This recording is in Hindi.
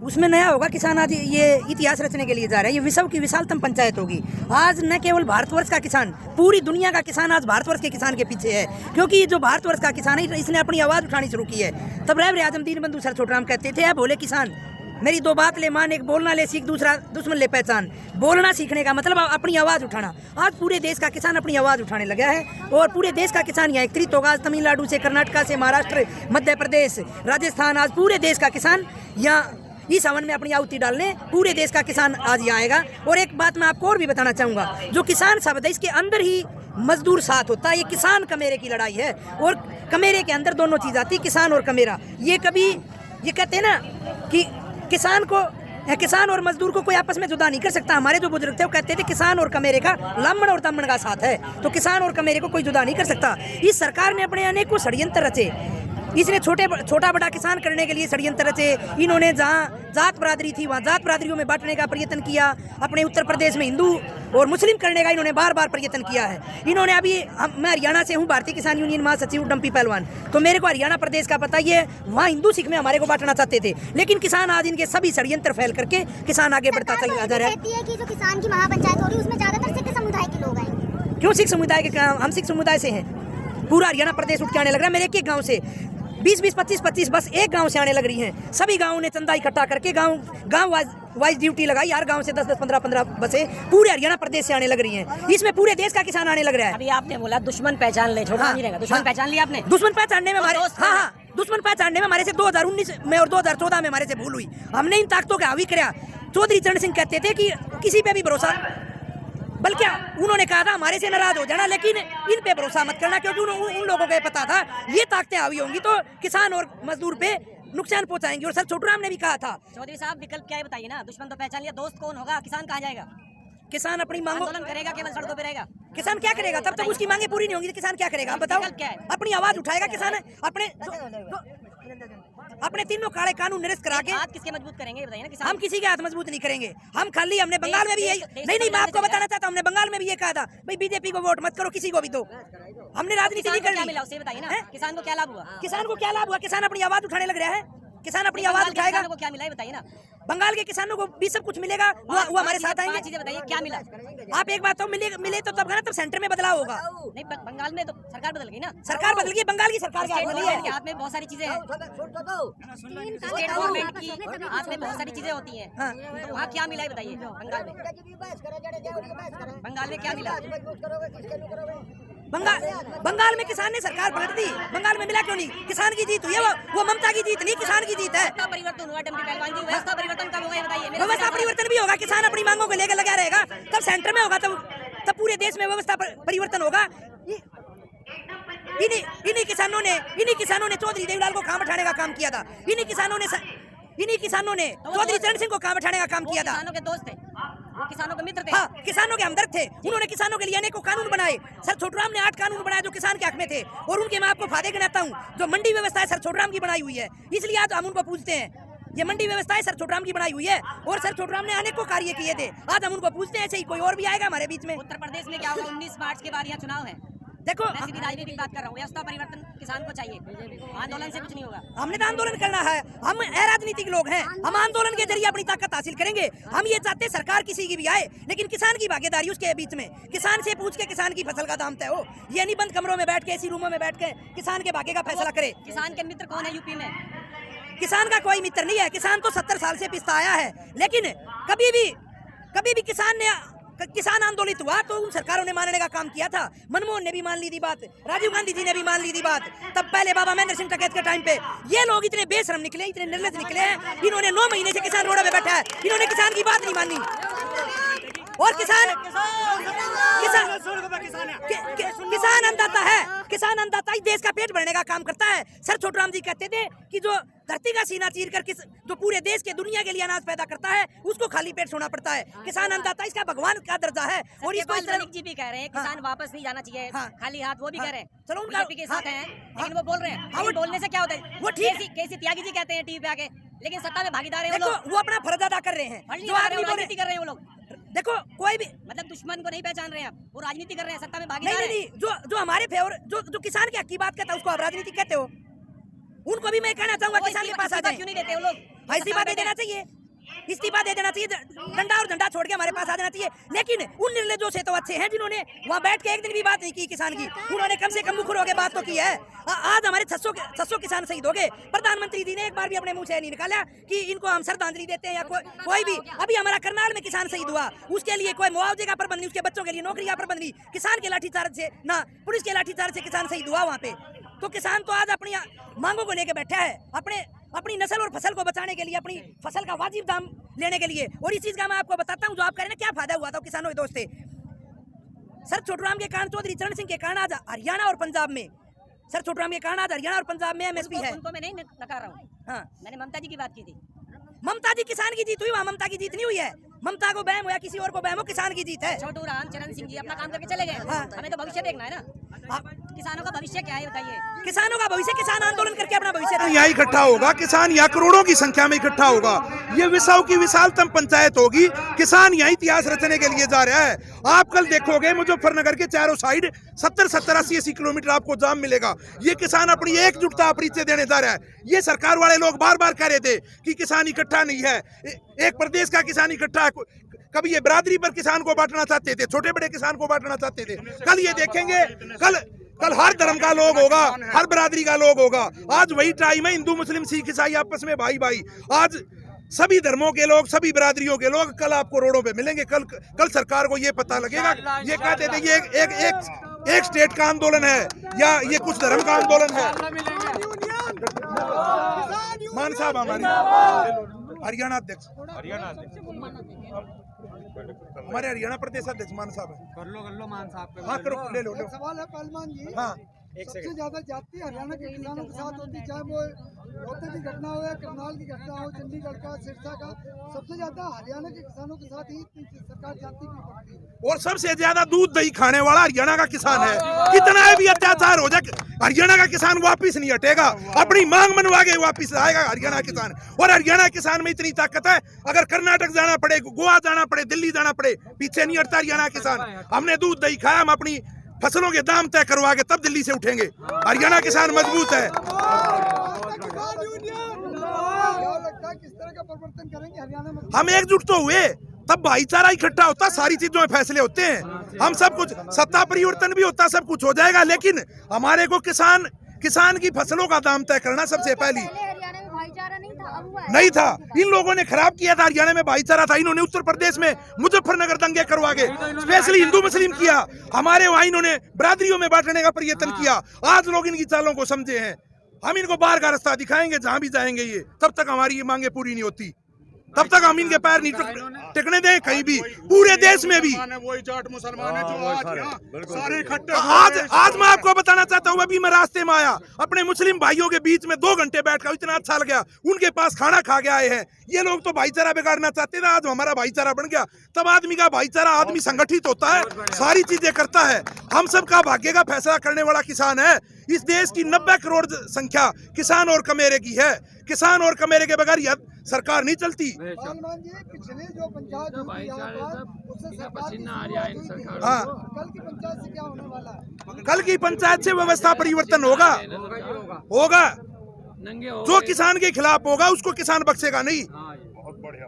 उसमें नया होगा। किसान आज ये इतिहास रचने के लिए जा रहे हैं। ये विश्व की विशालतम पंचायत होगी। आज न केवल भारतवर्ष का किसान, पूरी दुनिया का किसान आज भारतवर्ष के किसान के पीछे है, क्योंकि जो भारतवर्ष का किसान है इसने अपनी आवाज़ उठानी शुरू की है। तब रहबर आजम दीनबंधु सर छोटराम कहते थे, बोले किसान मेरी दो बात ले मान, एक बोलना ले सीख, दूसरा दुश्मन ले पहचान। बोलना सीखने का मतलब अपनी आवाज़ उठाना। आज पूरे देश का किसान अपनी आवाज़ उठाने लगा है और पूरे देश का किसान यहाँ एकत्रित होगा। तमिलनाडु से, कर्नाटक से, महाराष्ट्र, मध्य प्रदेश, राजस्थान, आज पूरे देश का किसान यहाँ इस हवन में अपनी आहुति डालने पूरे देश का किसान आज यहाँ आएगा। और एक बात मैं आपको और भी बताना चाहूँगा, जो किसान शब्द है इसके अंदर ही मजदूर साथ होता है। ये किसान कमेरे की लड़ाई है और कमेरे के अंदर दोनों चीज़ आती है, किसान और कमेरा। ये कभी ये कहते हैं ना कि किसान और मजदूर को कोई आपस में जुदा नहीं कर सकता। हमारे जो बुजुर्ग थे वो कहते थे किसान और कमेरे का लामन और दामन का साथ है, तो किसान और कमेरे को कोई जुदा नहीं कर सकता। इस सरकार ने अपने अनेकों षड्यंत्र रचे। इसने छोटा बड़ा किसान करने के लिए षड्यंत्र रचे। इन्होंने जहाँ जात बरादरी थी वहाँ जात बरादरियों में बांटने का प्रयत्न किया। अपने उत्तर प्रदेश में हिंदू और मुस्लिम करने का इन्होंने बार बार प्रयत्न किया है। इन्होंने अभी मैं हरियाणा से हूँ, भारतीय किसान यूनियन महासचिव डम्पी पहलवान, तो मेरे को हरियाणा प्रदेश का पता ही है। वहाँ हिंदू सिख में हमारे को बांटना चाहते थे, लेकिन किसान आज इनके सभी षड्यंत्र फैल करके किसान आगे बढ़ता चला जा रहा है। कि जो किसान की महापंचायत हो रही है उसमें ज्यादातर सिख समुदाय के लोग आएंगे। क्यों सिख समुदाय के? हम सिख समुदाय से हैं। पूरा हरियाणा प्रदेश उठ के आने लग रहा है। मेरे एक गाँव से 20-20, 25-25 बस एक गांव से आने लग रही हैं। सभी गांवों ने चंदा इकट्ठा करके गांव वाइज ड्यूटी लगाई। हर गांव से 10-10, 15-15 बसें पूरे हरियाणा प्रदेश से आने लग रही हैं। इसमें पूरे देश का किसान आने लग रहा है। अभी आपने बोला दुश्मन पहचान ले, छोटा नहीं रहेगा। दुश्मन पहचान लिया आपने? दुश्मन पहचानने में हमारे दुश्मन पहचानने में हमारे से 2019 में और 2014 में हमारे से भूल हुई। हमने इन ताकतों का हावी कराया। चौधरी चरण सिंह कहते थे कि किसी पे भी भरोसा, बल्कि उन्होंने कहा था हमारे से नाराज हो जाना, लेकिन इन पे भरोसा मत करना, क्योंकि उन लोगों को पता था ये ताकतें हावी होंगी तो किसान और मजदूर पे नुकसान पहुंचाएंगी। और सर छोटूराम ने भी कहा था। चौधरी साहब विकल्प क्या है बताइए ना। दुश्मन तो पहचान लिया, दोस्त कौन होगा? किसान कहाँ जाएगा? किसान अपनी मांगों आंदोलन करेगा, केवल सड़कों पे रहेगा। किसान क्या करेगा? तब तक उसकी मांगे पूरी नहीं होंगी। किसान क्या करेगा? आप बताओ। क्या है? अपनी आवाज उठाएगा किसान। अपने तीनों काले कानून निरस्त करा के हाथ किसके मजबूत करेंगे बताइए ना। किसान हम किसी के हाथ मजबूत नहीं करेंगे। हम खाली हमने बंगाल में भी यही नहीं मैं आपको बताना चाहता हूँ, हमने बंगाल में भी ये कहा था भाई बीजेपी को वोट मत करो, किसी को भी दो। हमने राजनीति नहीं करनी। मिला उसे बताइए ना। किसान को क्या लाभ हुआ? किसान को क्या लाभ हुआ? किसान अपनी आवाज उठाने लग रहा है। किसान अपनी आवाज उठाएगा। क्या मिला है बताइए ना। बंगाल के किसानों को भी सब कुछ मिलेगा, वो हमारे साथ आएंगे। चीजें बताइए क्या मिला। आप एक बात तो मिले तो तब तब सेंटर में बदलाव होगा। नहीं, बंगाल में तो सरकार बदल गई ना। सरकार बदल गई, बंगाल की सरकार के हाथ में बहुत सारी चीजें हैं। स्टेट गवर्नमेंट की हाथ में बहुत सारी चीजें होती हैं। तो वहाँ क्या मिला है बताइए। बंगाल में क्या मिला? बंगाल में किसान ने सरकार पलट दी। बंगाल में मिला क्यों नहीं? किसान की जीत हुई है। वो ममता की जीत नहीं, किसान की जीत है। परिवर्तन हुआ डम्पी पहलवान जी। व्यवस्था परिवर्तन कब होगा बताइए। व्यवस्था परिवर्तन भी होगा। किसान अपनी मांगों को लेकर लगा रहेगा, तब सेंटर में होगा, तब पूरे देश में व्यवस्था परिवर्तन होगा। इन्हीं किसानों ने चौधरी देवीलाल को काम उठाने का काम किया था। इन्हीं किसानों ने चौधरी चरण सिंह को काम उठाने का काम किया था। किसानों के दोस्त थे, वो किसानों के मित्र थे। हाँ, किसानों के हमदर्द थे। उन्होंने किसानों के लिए अनेकों कानून बनाए। सर छोटूराम ने 8 कानून बनाए जो किसान के हक में थे, और उनके मैं आपको फायदे गिनाता हूँ। जो मंडी व्यवस्था है सर छोटूराम की बनाई हुई है, इसलिए आज हम उनको पूछते हैं। ये मंडी व्यवस्था है सर छोटूराम की बनाई हुई है, और सर छोटूराम ने अनेकों कार्य किए थे। आज हम उनको पूछते हैं। ऐसे ही कोई और भी आएगा हमारे बीच में। उत्तर प्रदेश में क्या होगा? 19 मार्च के बाद यहाँ चुनाव है। देखो मैं सीधी राजनीतिक बात कर रहा हूँ। व्यवस्था परिवर्तन किसान को चाहिए, आंदोलन से कुछ नहीं होगा। हमने तो आंदोलन करना है। हम राजनीतिक लोग हैं, हम आंदोलन के जरिए अपनी ताकत हासिल करेंगे। हम ये चाहते हैं सरकार किसी की भी आए, लेकिन किसान की भागीदारी उसके बीच में। किसान से पूछ के किसान की फसल का दाम तय हो। ये नहीं बंद कमरों में बैठ के, ऐसी रूमों में बैठ के किसान के भाग्य का फैसला करे। किसान के मित्र कौन है यूपी में? किसान का कोई मित्र नहीं है। किसान तो 70 साल से पिसता आया है, लेकिन कभी भी किसान आंदोलित हुआ तो उन सरकारों ने मानने का काम किया था। मनमोहन ने भी मान ली थी बात, राजीव गांधी जी ने भी मान ली थी बात। तब पहले बाबा महेंद्र सिंह टिकैत के टाइम पे ये लोग इतने बेशरम निकले, इतने निर्लज निकले हैं। इन्होंने 9 महीने से किसान रोड पे बैठा है, इन्होंने किसान की बात नहीं मानी। और किसान अन्नदाता है। किसान अन्नदाता ही देश का पेट भरने का काम करता है। सर छोटूराम जी कहते थे कि जो धरती का सीना चीर कर जो पूरे देश के दुनिया के लिए अनाज पैदा करता है, उसको खाली पेट सोना पड़ता है। किसान अन्नदाता इसका भगवान का दर्जा है। और इसको जी भी कह रहे हैं किसान वापस नहीं जाना चाहिए, खाली हाथ। वो भी कह रहे हैं चलो उनका के साथ हैं, लेकिन वो बोल रहे हैं। बोलने से क्या होता है? वो ठीक केसी त्यागी जी कहते हैं टीवी पे आके, लेकिन सत्ता में भागीदार है वो अपना फर्ज अदा कर रहे हैं। जो आदमी राजनीति कर रहे हैं वो लोग। देखो कोई भी मतलब दुश्मन को नहीं पहचान रहे हैं आप, वो राजनीति कर रहे हैं, सत्ता में भागीदार है। नहीं, जो हमारे फेवर जो किसान के हक की बात करता है उसको आप राजनीति कहते हो। उनको भी मैं कहना चाहूंगा किसान के पास आ जाए। क्यों नहीं देते वो लोग? हाँ, इस्तीफा दे देना चाहिए, इस्तीफा दे देना चाहिए, डंडा और झंडा छोड़ के हमारे पास आ जाना चाहिए। लेकिन उन निर्लजों से तो अच्छे हैं जिन्होंने वहाँ बैठ के एक दिन भी बात नहीं की किसान की, उन्होंने कम से कम मुखर होकर बात तो की है। आज हमारे 600 किसान शहीद हो गए, प्रधानमंत्री जी ने एक बार भी अपने मुंह से नहीं निकाला कि इनको हम श्रद्धांजलि देते हैं या कोई भी। अभी हमारा करनाल में किसान शहीद हुआ, उसके लिए कोई मुआवजे का प्रबंध नहीं, उसके बच्चों के लिए नौकरी का प्रबंध नहीं, किसान के लाठीचार्ज से ना पुलिस के लाठीचार्ज से किसान शहीद हुआ वहाँ पे। तो किसान तो आज अपनी मांगों को लेकर बैठा है, अपनी नस्ल और फसल को बचाने के लिए, अपनी फसल का वाजिब दाम लेने के लिए। और इस चीज का मैं आपको बताता हूँ, जो आप कह रहे हैं क्या फायदा हुआ था किसानों के दोस्त थे। सर छोटूराम के कारण, चौधरी चरण सिंह के कारण आज हरियाणा और पंजाब में, सर छोटूराम के कारण आज हरियाणा और पंजाब में एमएसपी है। उनको मैं नहीं नकार रहा हूँ, हाँ, मैंने ममता जी की बात की थी। ममता जी किसान की जीत हुई, वहाँ ममता की जीत नहीं हुई है। ममता को बहम हो या किसी और को बहम हो, किसान की जीत है। छोटू राम चरण सिंह जी अपना काम करके चले गए, हाँ। हमें तो भविष्य देखना है ना। किसानों का भविष्य क्या है बताइए। किसानों का भविष्य, किसान आंदोलन करके अपना भविष्य यहाँ इकट्ठा होगा, किसान यहाँ करोड़ों की संख्या में इकट्ठा होगा। ये विश्व की विशालतम पंचायत होगी, किसान यहाँ इतिहास रचने के लिए जा रहा है। आप कल देखोगे मुजफ्फरनगर के चारों साइड 70-70, 80-80 किलोमीटर आपको जाम मिलेगा। ये किसान अपनी एकजुटता परिचय देने जा रहा है। ये सरकार वाले लोग बार बार कह रहे थे कि किसान इकट्ठा नहीं है, एक प्रदेश का किसान इकट्ठा है। कभी ये बिरादरी पर किसान को बांटना चाहते थे, छोटे बड़े किसान को बांटना चाहते थे। कल ये देखेंगे, कल हर धर्म का लोग होगा, हर बिरादरी का लोग होगा। आज वही टाइम है, हिंदू मुस्लिम सिख ईसाई आपस में भाई भाई। आज सभी धर्मों के लोग, सभी बिरादरियों के लोग कल आपको रोडों पे मिलेंगे। कल सरकार को ये पता लगेगा, ये कहते थे ये एक स्टेट का आंदोलन है या ये कुछ धर्म का आंदोलन है। मान साहब हमारी हरियाणा अध्यक्ष, हमारे हरियाणा प्रदेश अध्यक्ष मान साहब है। कर लो मान साहब। हाँ करो, ले लो। सवाल है पहलवान जी, हाँ, सबसे ज्यादा जाति हरियाणा के किसानों के साथ होती, चाहे वो रोहतक की घटना हो या करनाल की घटना हो, चंडीगढ़ का, सिरसा का, सबसे ज्यादा हरियाणा के किसानों के साथ ही सरकार जाति की पकड़ी है। और सबसे ज्यादा दूध दही खाने वाला हरियाणा का किसान है। कितना भी अत्याचार हो जाए, हरियाणा का किसान वापिस नहीं हटेगा, अपनी मांग मनवा के वापिस आएगा हरियाणा किसान। और हरियाणा किसान में इतनी ताकत है, अगर कर्नाटक जाना पड़े, गोवा जाना पड़े, दिल्ली जाना पड़े, पीछे नहीं हटता हरियाणा किसान। हमने दूध दही खाया, हम अपनी फसलों के दाम तय करवा के तब दिल्ली से उठेंगे। हरियाणा किसान मजबूत है। क्या लगता है किस तरह का परिवर्तन करेंगे हरियाणा में? हम एकजुट तो हुए, तब भाईचारा इकट्ठा होता, सारी चीजों में फैसले होते हैं। हम सब कुछ, सत्ता परिवर्तन भी होता, सब कुछ हो जाएगा, लेकिन हमारे को किसान की फसलों का दाम तय करना सबसे पहली। हरियाणा में भाईचारा नहीं था, अब हुआ है। नहीं था, इन लोगों ने खराब किया था। हरियाणा में भाईचारा था, इन्होंने उत्तर प्रदेश में मुजफ्फरनगर दंगे करवा के स्पेशली हिंदू मुस्लिम किया। हमारे वहां इन्होंने बिरादरियों में बांटने का प्रयत्न किया। आज लोग इनकी चालों को समझे हैं। हम इनको बाहर का रास्ता दिखाएंगे, जहां भी जाएंगे ये, तब तक हमारी ये मांगे पूरी नहीं होती, तब तक हम इनके पैर नहीं टिकने दें कहीं भी, पूरे देश में भी। वही जाट मुसलमान है जो आज सारे इकट्ठे। आज मैं आपको बताना चाहता हूँ, अभी मैं रास्ते में आया, अपने मुस्लिम भाइयों के बीच में 2 घंटे बैठकर इतना अच्छा लग गया। उनके पास खाना खा के आए हैं। ये लोग तो भाईचारा बिगाड़ना चाहते थे, आज हमारा भाईचारा बन गया। तब आदमी का भाईचारा, आदमी संगठित होता है, सारी चीजें करता है। हम सबका भाग्य का फैसला करने वाला किसान है। इस देश की 90 करोड़ संख्या किसान और कमेरे की है। किसान और कमेरे के बगैर यह सरकार नहीं चलती। पहलवान जी, पिछले जो पंचायत हुई यहाँ पर, उससे सरकार की शुरुआत हुई थी। हाँ, कल की पंचायत से क्या होने वाला है? कल की पंचायत से व्यवस्था परिवर्तन होगा। जो किसान के खिलाफ होगा उसको किसान बख्शेगा नहीं। बहुत बढ़िया।